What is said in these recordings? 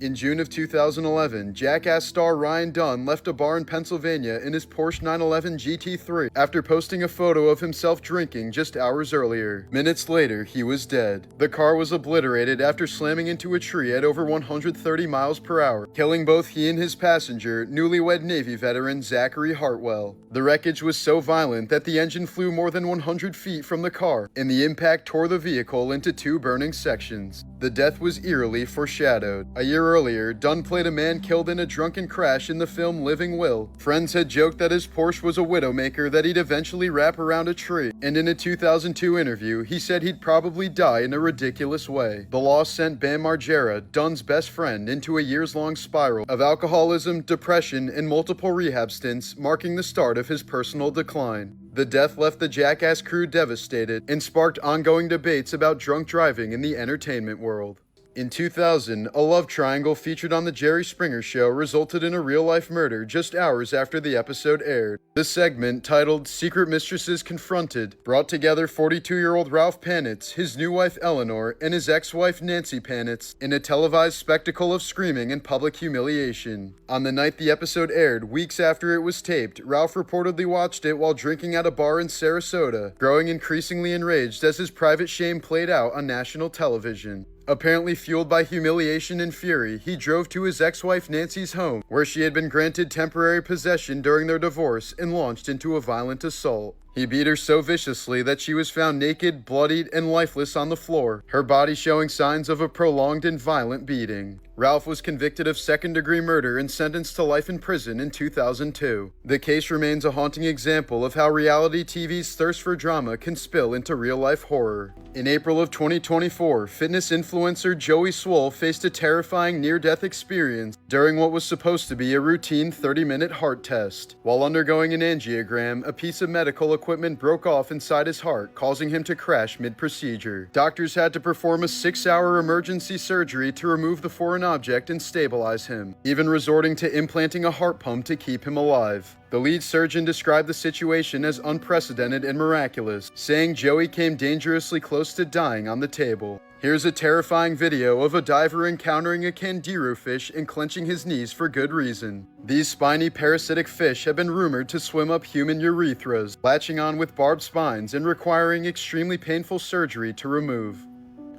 In June of 2011, Jackass star Ryan Dunn left a bar in Pennsylvania in his Porsche 911 GT3 after posting a photo of himself drinking just hours earlier. Minutes later, he was dead. The car was obliterated after slamming into a tree at over 130 miles per hour, killing both he and his passenger, newlywed Navy veteran Zachary Hartwell. The wreckage was so violent that the engine flew more than 100 feet from the car, and the impact tore the vehicle into two burning sections. The death was eerily foreshadowed. A year earlier, Dunn played a man killed in a drunken crash in the film Living Will. Friends had joked that his Porsche was a widowmaker that he'd eventually wrap around a tree, and in a 2002 interview, he said he'd probably die in a ridiculous way. The loss sent Bam Margera, Dunn's best friend, into a years-long spiral of alcoholism, depression, and multiple rehab stints, marking the start of his personal decline. The death left the Jackass crew devastated and sparked ongoing debates about drunk driving in the entertainment world. In 2000, a love triangle featured on The Jerry Springer Show resulted in a real-life murder just hours after the episode aired. The segment, titled Secret Mistresses Confronted, brought together 42-year-old Ralph Panitz, his new wife Eleanor, and his ex-wife Nancy Panitz in a televised spectacle of screaming and public humiliation. On the night the episode aired, weeks after it was taped, Ralph reportedly watched it while drinking at a bar in Sarasota, growing increasingly enraged as his private shame played out on national television. Apparently fueled by humiliation and fury, he drove to his ex-wife Nancy's home, where she had been granted temporary possession during their divorce, and launched into a violent assault. He beat her so viciously that she was found naked, bloodied, and lifeless on the floor, her body showing signs of a prolonged and violent beating. Ralph was convicted of second-degree murder and sentenced to life in prison in 2002. The case remains a haunting example of how reality TV's thirst for drama can spill into real-life horror. In April of 2024, fitness influencer Joey Swole faced a terrifying near-death experience during what was supposed to be a routine 30-minute heart test. While undergoing an angiogram, a piece of medical equipment broke off inside his heart, causing him to crash mid-procedure. Doctors had to perform a 6-hour emergency surgery to remove the foreign object and stabilize him, even resorting to implanting a heart pump to keep him alive. The lead surgeon described the situation as unprecedented and miraculous, saying Joey came dangerously close to dying on the table. Here's a terrifying video of a diver encountering a candiru fish and clenching his knees for good reason. These spiny parasitic fish have been rumored to swim up human urethras, latching on with barbed spines and requiring extremely painful surgery to remove.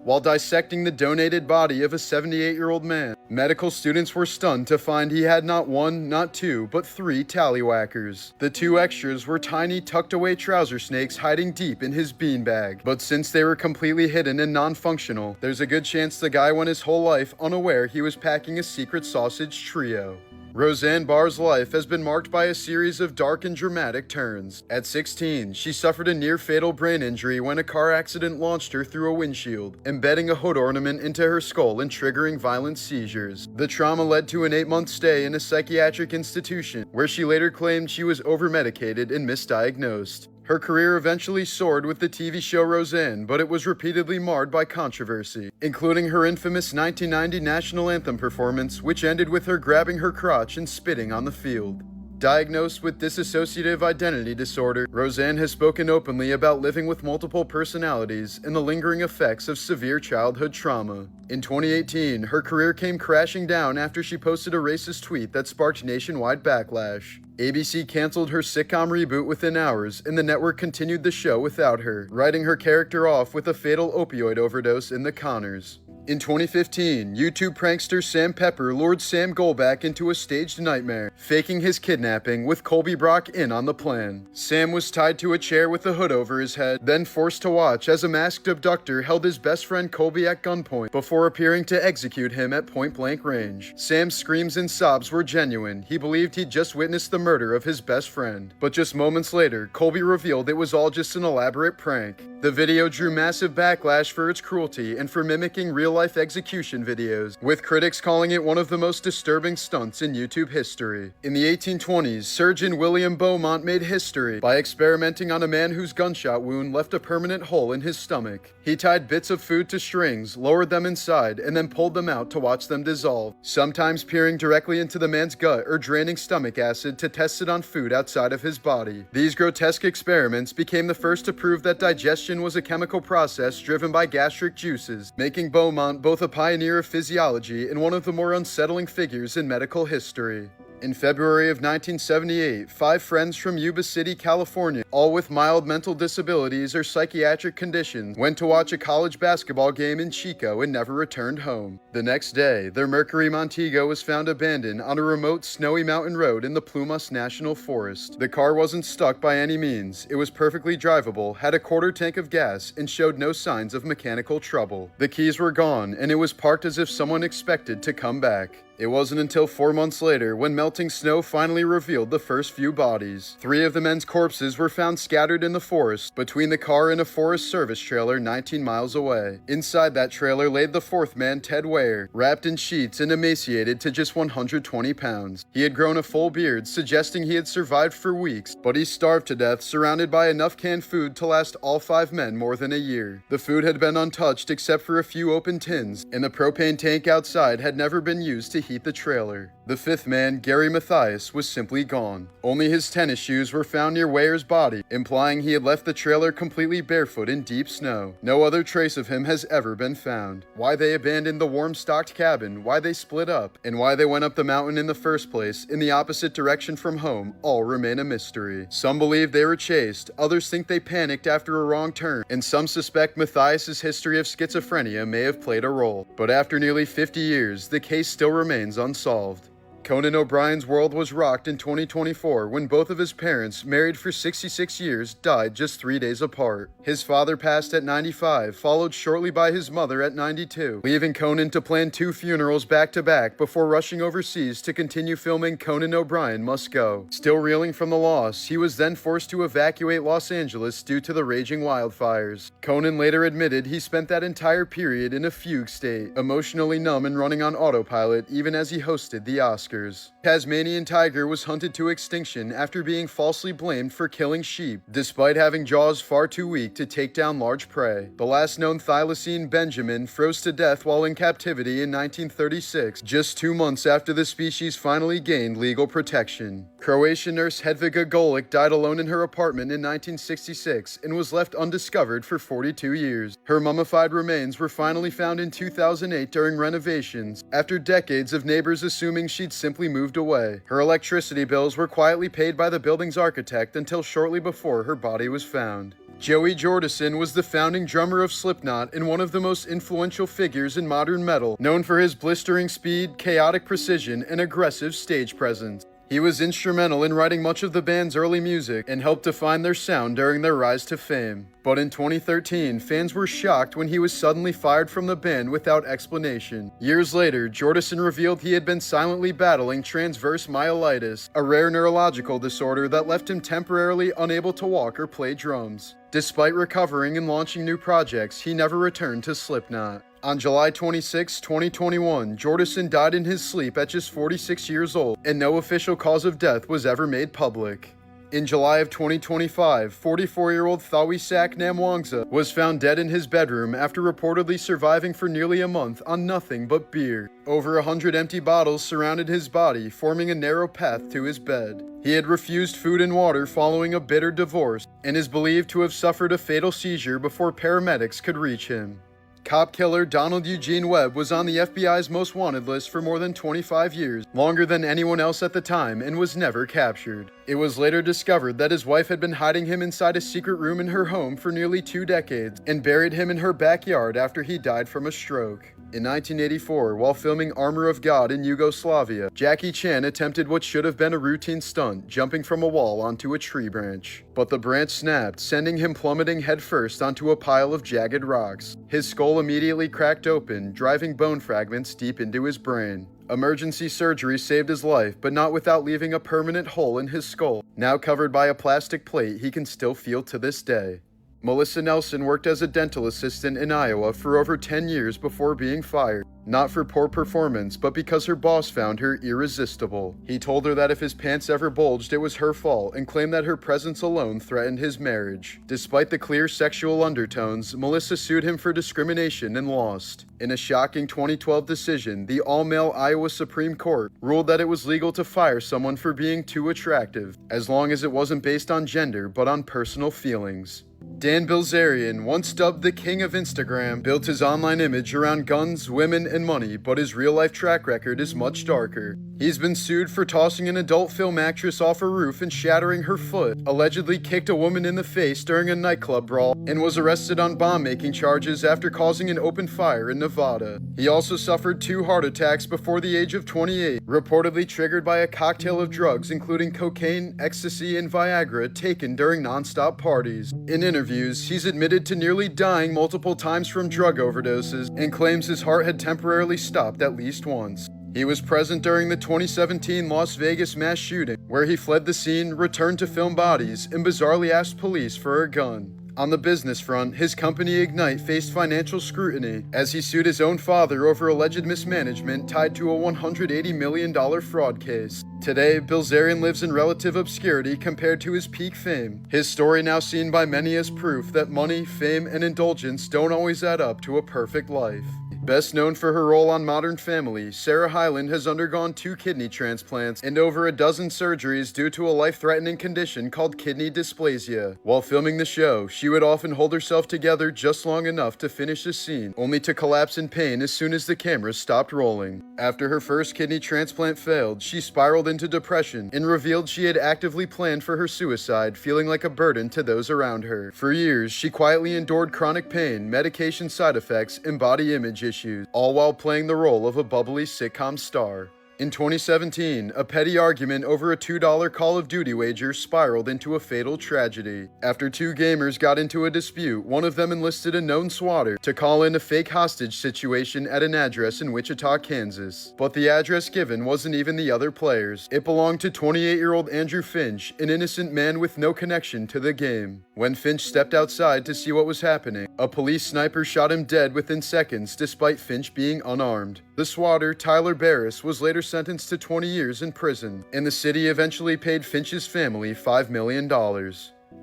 While dissecting the donated body of a 78-year-old man, medical students were stunned to find he had not one, not two, but 3 tallywhackers. The 2 extras were tiny, tucked-away trouser snakes hiding deep in his beanbag. But since they were completely hidden and non-functional, there's a good chance the guy went his whole life unaware he was packing a secret sausage trio. Roseanne Barr's life has been marked by a series of dark and dramatic turns. At 16, she suffered a near-fatal brain injury when a car accident launched her through a windshield, embedding a hood ornament into her skull and triggering violent seizures. The trauma led to an 8-month stay in a psychiatric institution, where she later claimed she was over-medicated and misdiagnosed. Her career eventually soared with the TV show Roseanne, but it was repeatedly marred by controversy, including her infamous 1990 national anthem performance, which ended with her grabbing her crotch and spitting on the field. Diagnosed with dissociative identity disorder, Roseanne has spoken openly about living with multiple personalities and the lingering effects of severe childhood trauma. In 2018, her career came crashing down after she posted a racist tweet that sparked nationwide backlash. ABC canceled her sitcom reboot within hours, and the network continued the show without her, writing her character off with a fatal opioid overdose in The Conners. In 2015, YouTube prankster Sam Pepper lured Sam Goldback into a staged nightmare, faking his kidnapping with Colby Brock in on the plan. Sam was tied to a chair with a hood over his head, then forced to watch as a masked abductor held his best friend Colby at gunpoint before appearing to execute him at point-blank range. Sam's screams and sobs were genuine. He believed he'd just witnessed the murder of his best friend. But just moments later, Colby revealed it was all just an elaborate prank. The video drew massive backlash for its cruelty and for mimicking real-life execution videos, with critics calling it one of the most disturbing stunts in YouTube history. In the 1820s, Surgeon William Beaumont made history by experimenting on a man whose gunshot wound left a permanent hole in his stomach. He tied bits of food to strings, lowered them inside, and then pulled them out to watch them dissolve, sometimes peering directly into the man's gut or draining stomach acid to test it on food outside of his body. These grotesque experiments became the first to prove that digestion digestion was a chemical process driven by gastric juices, making Beaumont both a pioneer of physiology and one of the more unsettling figures in medical history. In February of 1978, 5 friends from Yuba City, California, all with mild mental disabilities or psychiatric conditions, went to watch a college basketball game in Chico and never returned home. The next day, their Mercury Montego was found abandoned on a remote snowy mountain road in the Plumas National Forest. The car wasn't stuck by any means. It was perfectly drivable, had a quarter tank of gas, and showed no signs of mechanical trouble. The keys were gone, and it was parked as if someone expected to come back. It wasn't until 4 months later when melting snow finally revealed the first few bodies. 3 of the men's corpses were found scattered in the forest between the car and a Forest Service trailer 19 miles away. Inside that trailer laid the 4th man, Ted Ware, wrapped in sheets and emaciated to just 120 pounds. He had grown a full beard, suggesting he had survived for weeks, but he starved to death, surrounded by enough canned food to last all 5 men more than a year. The food had been untouched except for a few open tins, and the propane tank outside had never been used to heat the trailer. The 5th man, Gary Mathias, was simply gone. Only his tennis shoes were found near Ware's body, implying he had left the trailer completely barefoot in deep snow. No other trace of him has ever been found. Why they abandoned the warm-stocked cabin, why they split up, and why they went up the mountain in the first place, in the opposite direction from home, all remain a mystery. Some believe they were chased, others think they panicked after a wrong turn, and some suspect Mathias's history of schizophrenia may have played a role. But after nearly 50 years, the case still remains unsolved. Conan O'Brien's world was rocked in 2024 when both of his parents, married for 66 years, died just 3 days apart. His father passed at 95, followed shortly by his mother at 92, leaving Conan to plan 2 funerals back-to-back before rushing overseas to continue filming Conan O'Brien Must Go. Still reeling from the loss, he was then forced to evacuate Los Angeles due to the raging wildfires. Conan later admitted he spent that entire period in a fugue state, emotionally numb and running on autopilot even as he hosted the Oscars. Tasmanian tiger was hunted to extinction after being falsely blamed for killing sheep, despite having jaws far too weak to take down large prey. The last known thylacine, Benjamin, froze to death while in captivity in 1936, just 2 months after the species finally gained legal protection. Croatian nurse Hedviga Golic died alone in her apartment in 1966 and was left undiscovered for 42 years. Her mummified remains were finally found in 2008 during renovations, after decades of neighbors assuming she'd simply moved away. Her electricity bills were quietly paid by the building's architect until shortly before her body was found. Joey Jordison was the founding drummer of Slipknot and one of the most influential figures in modern metal, known for his blistering speed, chaotic precision, and aggressive stage presence. He was instrumental in writing much of the band's early music and helped define their sound during their rise to fame. But in 2013, fans were shocked when he was suddenly fired from the band without explanation. Years later, Jordison revealed he had been silently battling transverse myelitis, a rare neurological disorder that left him temporarily unable to walk or play drums. Despite recovering and launching new projects, he never returned to Slipknot. On July 26, 2021, Jordison died in his sleep at just 46 years old, and no official cause of death was ever made public. In July of 2025, 44-year-old Thawisak Namwangsa was found dead in his bedroom after reportedly surviving for nearly a month on nothing but beer. Over 100 empty bottles surrounded his body, forming a narrow path to his bed. He had refused food and water following a bitter divorce, and is believed to have suffered a fatal seizure before paramedics could reach him. Cop killer Donald Eugene Webb was on the FBI's most wanted list for more than 25 years, longer than anyone else at the time, and was never captured. It was later discovered that his wife had been hiding him inside a secret room in her home for nearly 2 decades and buried him in her backyard after he died from a stroke. In 1984, while filming Armor of God in Yugoslavia, Jackie Chan attempted what should have been a routine stunt, jumping from a wall onto a tree branch. But the branch snapped, sending him plummeting headfirst onto a pile of jagged rocks. His skull immediately cracked open, driving bone fragments deep into his brain. Emergency surgery saved his life, but not without leaving a permanent hole in his skull. Now covered by a plastic plate he can still feel to this day. Melissa Nelson worked as a dental assistant in Iowa for over 10 years before being fired. Not for poor performance, but because her boss found her irresistible. He told her that if his pants ever bulged, it was her fault, and claimed that her presence alone threatened his marriage. Despite the clear sexual undertones, Melissa sued him for discrimination and lost. In a shocking 2012 decision, the all-male Iowa Supreme Court ruled that it was legal to fire someone for being too attractive, as long as it wasn't based on gender but on personal feelings. Dan Bilzerian, once dubbed the king of Instagram, built his online image around guns, women, and money, but his real-life track record is much darker. He's been sued for tossing an adult film actress off a roof and shattering her foot, allegedly kicked a woman in the face during a nightclub brawl, and was arrested on bomb-making charges after causing an open fire in Nevada. He also suffered 2 heart attacks before the age of 28, reportedly triggered by a cocktail of drugs including cocaine, ecstasy, and Viagra taken during non-stop parties. In interviews, he's admitted to nearly dying multiple times from drug overdoses and claims his heart had temporarily stopped at least once. He was present during the 2017 Las Vegas mass shooting, where he fled the scene, returned to film bodies, and bizarrely asked police for a gun. On the business front, his company Ignite faced financial scrutiny as he sued his own father over alleged mismanagement tied to a $180 million fraud case. Today, Bilzerian lives in relative obscurity compared to his peak fame, his story now seen by many as proof that money, fame, and indulgence don't always add up to a perfect life. Best known for her role on Modern Family, Sarah Hyland has undergone 2 kidney transplants and over a dozen surgeries due to a life-threatening condition called kidney dysplasia. While filming the show, she would often hold herself together just long enough to finish a scene, only to collapse in pain as soon as the cameras stopped rolling. After her first kidney transplant failed, she spiraled into depression and revealed she had actively planned for her suicide, feeling like a burden to those around her. For years, she quietly endured chronic pain, medication side effects, and body image issues, all while playing the role of a bubbly sitcom star. In 2017, a petty argument over a $2 Call of Duty wager spiraled into a fatal tragedy. After 2 gamers got into a dispute, one of them enlisted a known swatter to call in a fake hostage situation at an address in Wichita, Kansas. But the address given wasn't even the other players. It belonged to 28-year-old Andrew Finch, an innocent man with no connection to the game. When Finch stepped outside to see what was happening, a police sniper shot him dead within seconds despite Finch being unarmed. The swatter, Tyler Barris, was later sentenced to 20 years in prison, and the city eventually paid Finch's family $5 million.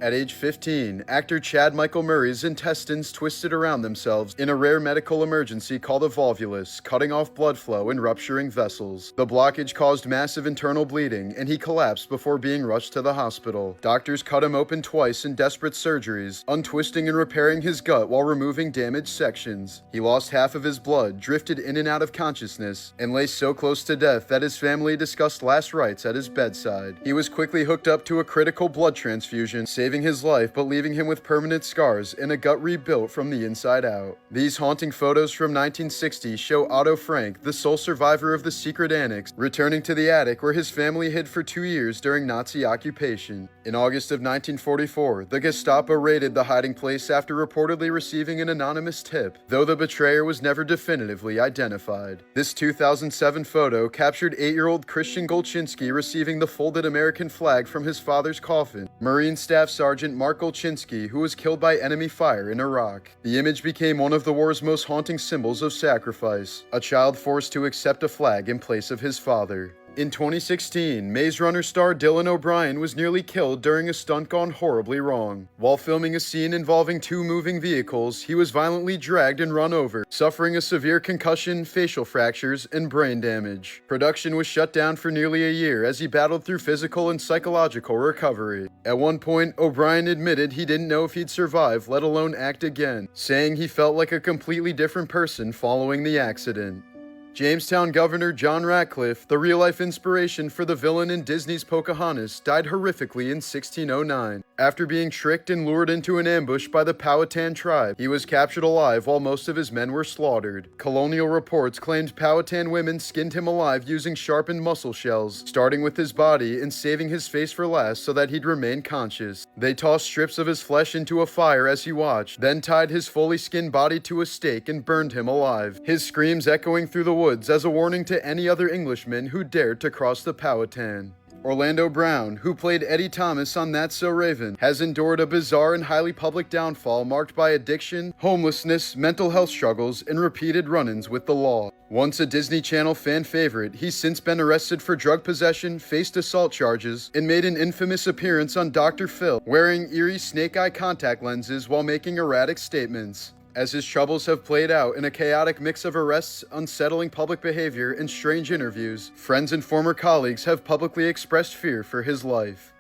At age 15, actor Chad Michael Murray's intestines twisted around themselves in a rare medical emergency called a volvulus, cutting off blood flow and rupturing vessels. The blockage caused massive internal bleeding, and he collapsed before being rushed to the hospital. Doctors cut him open twice in desperate surgeries, untwisting and repairing his gut while removing damaged sections. He lost half of his blood, drifted in and out of consciousness, and lay so close to death that his family discussed last rites at his bedside. He was quickly hooked up to a critical blood transfusion, saving his life but leaving him with permanent scars and a gut rebuilt from the inside out. These haunting photos from 1960 show Otto Frank, the sole survivor of the secret annex, returning to the attic where his family hid for 2 years during Nazi occupation. In August of 1944, the Gestapo raided the hiding place after reportedly receiving an anonymous tip, though the betrayer was never definitively identified. This 2007 photo captured 8-year-old Christian Golczynski receiving the folded American flag from his father's coffin. Marine Staff Sergeant Mark Golczynski, who was killed by enemy fire in Iraq. The image became one of the war's most haunting symbols of sacrifice, a child forced to accept a flag in place of his father. In 2016, Maze Runner star Dylan O'Brien was nearly killed during a stunt gone horribly wrong. While filming a scene involving 2 moving vehicles, he was violently dragged and run over, suffering a severe concussion, facial fractures, and brain damage. Production was shut down for nearly a year as he battled through physical and psychological recovery. At one point, O'Brien admitted he didn't know if he'd survive, let alone act again, saying he felt like a completely different person following the accident. Jamestown Governor John Ratcliffe, the real-life inspiration for the villain in Disney's Pocahontas, died horrifically in 1609. After being tricked and lured into an ambush by the Powhatan tribe, he was captured alive while most of his men were slaughtered. Colonial reports claimed Powhatan women skinned him alive using sharpened mussel shells, starting with his body and saving his face for last so that he'd remain conscious. They tossed strips of his flesh into a fire as he watched, then tied his fully skinned body to a stake and burned him alive, his screams echoing through the woods as a warning to any other Englishmen who dared to cross the Powhatan. Orlando Brown, who played Eddie Thomas on That's So Raven, has endured a bizarre and highly public downfall marked by addiction, homelessness, mental health struggles, and repeated run-ins with the law. Once a Disney Channel fan favorite, he's since been arrested for drug possession, faced assault charges, and made an infamous appearance on Dr. Phil, wearing eerie snake-eye contact lenses while making erratic statements. As his troubles have played out in a chaotic mix of arrests, unsettling public behavior, and strange interviews, friends and former colleagues have publicly expressed fear for his life.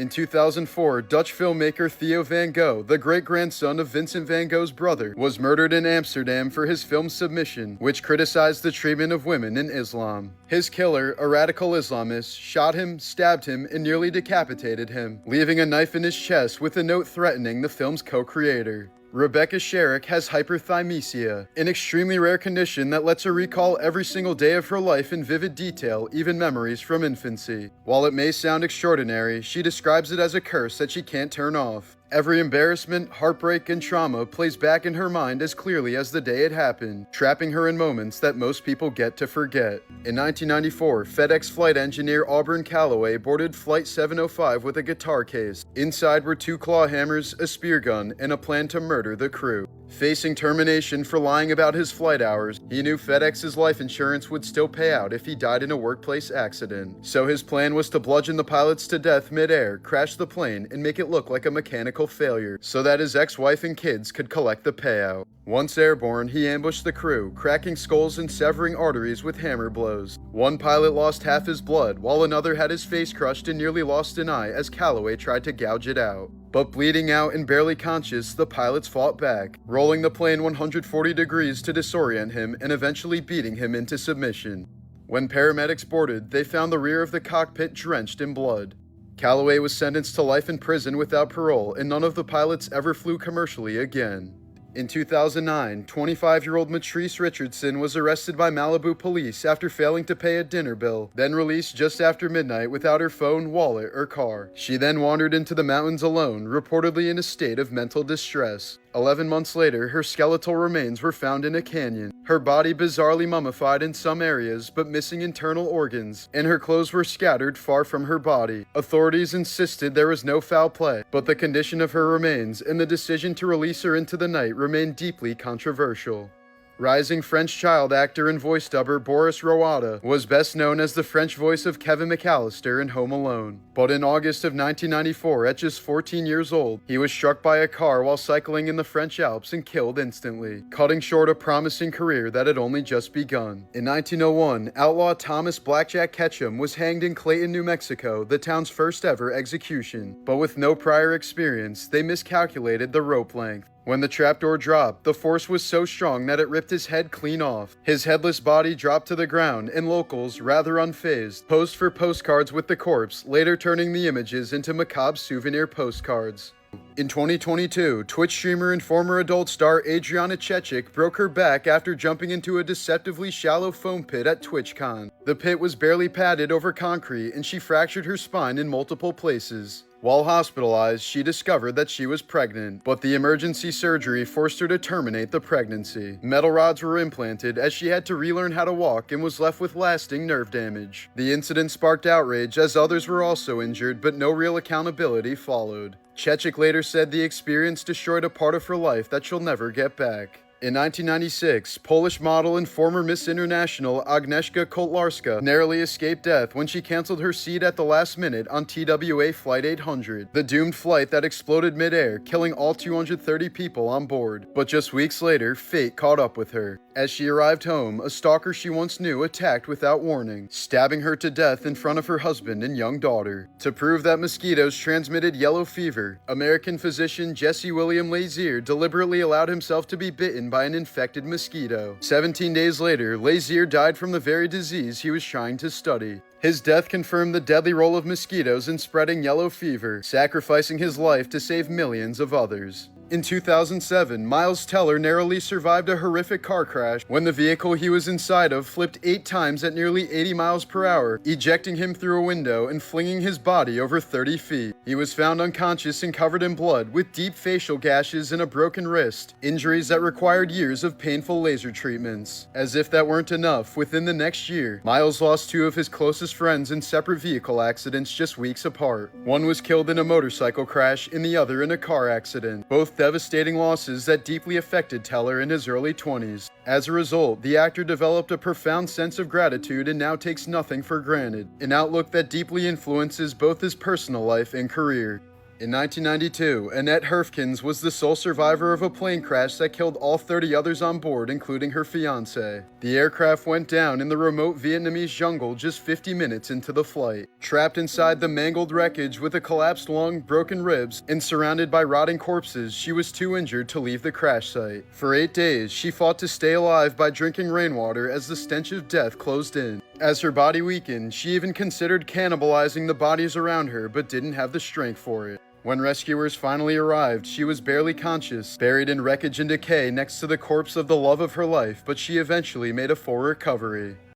In 2004, Dutch filmmaker Theo van Gogh, the great-grandson of Vincent van Gogh's brother, was murdered in Amsterdam for his film Submission, which criticized the treatment of women in Islam. His killer, a radical Islamist, shot him, stabbed him, and nearly decapitated him, leaving a knife in his chest with a note threatening the film's co-creator. Rebecca Sherrick has hyperthymesia, an extremely rare condition that lets her recall every single day of her life in vivid detail, even memories from infancy. While it may sound extraordinary, she describes it as a curse that she can't turn off. Every embarrassment, heartbreak, and trauma plays back in her mind as clearly as the day it happened, trapping her in moments that most people get to forget. In 1994, FedEx flight engineer Auburn Calloway boarded Flight 705 with a guitar case. Inside were 2 claw hammers, a spear gun, and a plan to murder the crew. Facing termination for lying about his flight hours, he knew FedEx's life insurance would still pay out if he died in a workplace accident. So his plan was to bludgeon the pilots to death mid-air, crash the plane, and make it look like a mechanical failure, so that his ex-wife and kids could collect the payout. Once airborne, he ambushed the crew, cracking skulls and severing arteries with hammer blows. One pilot lost half his blood, while another had his face crushed and nearly lost an eye as Calloway tried to gouge it out. But bleeding out and barely conscious, the pilots fought back, rolling the plane 140 degrees to disorient him and eventually beating him into submission. When paramedics boarded, they found the rear of the cockpit drenched in blood. Calloway was sentenced to life in prison without parole, and none of the pilots ever flew commercially again. In 2009, 25-year-old Matrice Richardson was arrested by Malibu police after failing to pay a dinner bill, then released just after midnight without her phone, wallet, or car. She then wandered into the mountains alone, reportedly in a state of mental distress. 11 months later, her skeletal remains were found in a canyon, her body bizarrely mummified in some areas but missing internal organs, and her clothes were scattered far from her body. Authorities insisted there was no foul play, but the condition of her remains and the decision to release her into the night remained deeply controversial. Rising French child actor and voice dubber Boris Roata was best known as the French voice of Kevin McAllister in Home Alone. But in August of 1994, at just 14 years old, he was struck by a car while cycling in the French Alps and killed instantly, cutting short a promising career that had only just begun. In 1901, outlaw Thomas Blackjack Ketchum was hanged in Clayton, New Mexico, the town's first ever execution. But with no prior experience, they miscalculated the rope length. When the trapdoor dropped, the force was so strong that it ripped his head clean off. His headless body dropped to the ground, and locals, rather unfazed, posed for postcards with the corpse, later turning the images into macabre souvenir postcards. In 2022, Twitch streamer and former adult star Adriana Chechik broke her back after jumping into a deceptively shallow foam pit at TwitchCon. The pit was barely padded over concrete, and she fractured her spine in multiple places. While hospitalized, she discovered that she was pregnant, but the emergency surgery forced her to terminate the pregnancy. Metal rods were implanted as she had to relearn how to walk and was left with lasting nerve damage. The incident sparked outrage as others were also injured, but no real accountability followed. Chechik later said the experience destroyed a part of her life that she'll never get back. In 1996, Polish model and former Miss International Agnieszka Kotlarska narrowly escaped death when she canceled her seat at the last minute on TWA Flight 800, the doomed flight that exploded mid-air, killing all 230 people on board. But just weeks later, fate caught up with her. As she arrived home, a stalker she once knew attacked without warning, stabbing her to death in front of her husband and young daughter. To prove that mosquitoes transmitted yellow fever, American physician Jesse William Lazier deliberately allowed himself to be bitten by an infected mosquito. 17 days later, Lazier died from the very disease he was trying to study. His death confirmed the deadly role of mosquitoes in spreading yellow fever, sacrificing his life to save millions of others. In 2007, Miles Teller narrowly survived a horrific car crash when the vehicle he was inside of flipped 8 times at nearly 80 miles per hour, ejecting him through a window and flinging his body over 30 feet. He was found unconscious and covered in blood, with deep facial gashes and a broken wrist, injuries that required years of painful laser treatments. As if that weren't enough, within the next year, Miles lost 2 of his closest friends in separate vehicle accidents just weeks apart. One was killed in a motorcycle crash and the other in a car accident, both devastating losses that deeply affected Teller in his early 20s. As a result, the actor developed a profound sense of gratitude and now takes nothing for granted, an outlook that deeply influences both his personal life and career. In 1992, Annette Herfkens was the sole survivor of a plane crash that killed all 30 others on board, including her fiancé. The aircraft went down in the remote Vietnamese jungle just 50 minutes into the flight. Trapped inside the mangled wreckage with a collapsed lung, broken ribs, and surrounded by rotting corpses, she was too injured to leave the crash site. For 8 days, she fought to stay alive by drinking rainwater as the stench of death closed in. As her body weakened, she even considered cannibalizing the bodies around her, but didn't have the strength for it. When rescuers finally arrived, she was barely conscious, buried in wreckage and decay next to the corpse of the love of her life, but she eventually made a full recovery.